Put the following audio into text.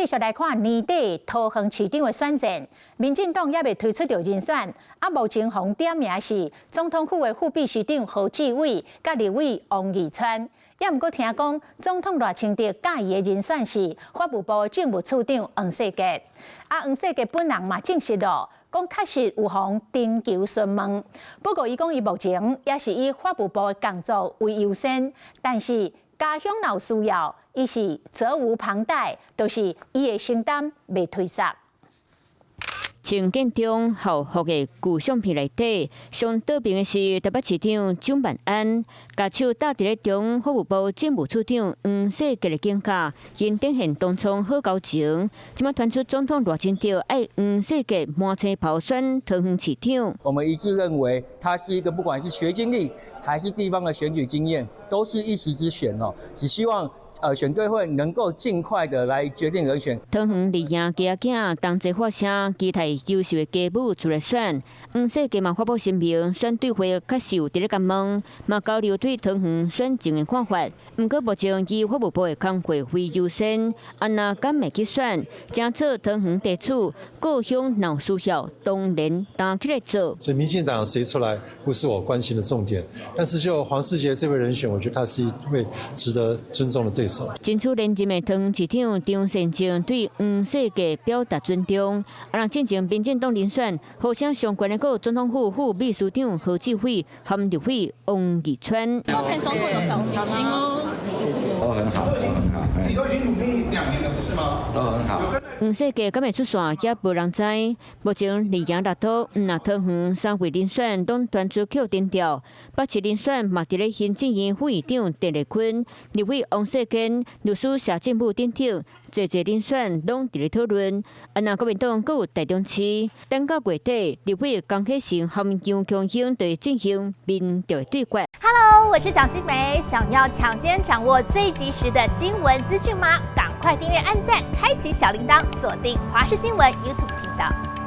繼續來看年底桃園市長的選戰，民進黨也未推出着人選，目前紅點名是總統府的副秘書長何志偉，甲立委王義川。也毋過聽講，總統賴清德介意的人選是法務部政務處長黃世傑。黃世傑本人嘛證實了，講確實有訪徵求詢問。不過伊講伊目前也是以法務部的工作為優先，但是家鄉若有需要，伊是責無旁貸，就是伊會承擔未推煞。情景中後續的舊相片內底，上倒邊的是台北市長蔣萬安，家手搭佇咧中法務部政務處長黃世傑的肩胛，因展現當初好交情。即馬傳出總統賴清德愛黃世傑滿車跑選桃園市長。我們一致認為，他是一個不管是學經歷還是地方的選舉經驗，都是一時之選哦。只希望選對會能夠盡快的來決定人選。桃園立營家囝同齊發聲，期待優秀的家母出來選。黃世傑嘛發布聲明，選對會確實有佇咧監望，嘛交流對桃園選情的看法。不過目前以法務部的工作為優先，若敢會去選，爭取桃園地處各鄉若有需要，當然打起來做。所以民進黨誰出來不是我關心的重點，但是就黃世傑這位人選，我覺得他是一位值得尊重的對手。爭取連任的桃園市長張善政對黃世傑表達尊重，讓進前民進黨人選，互相相關的個總統府副秘書長何志偉和立委王義川。目前總統有找你嗎？都很好，都很好。你都已經努力2年了，不是嗎？都很好。黃世傑敢會出線，也無人知。目前立營六都，桃園3位人選都傳出扣定調，北市人選嘛佇咧行政院副院長陳立坤、立委王世堅、律師謝政武等等，儕人選攏佇咧討論。國民黨閣有台中市，等到月底，立委江啟臣和楊強雄就會進行民調的對決。Hello， 我是蔣欣梅，想要搶先掌握最及時的新聞資訊嗎？趕快訂閱、按讚、開啟小鈴鐺，鎖定華視新聞 YouTube 頻道。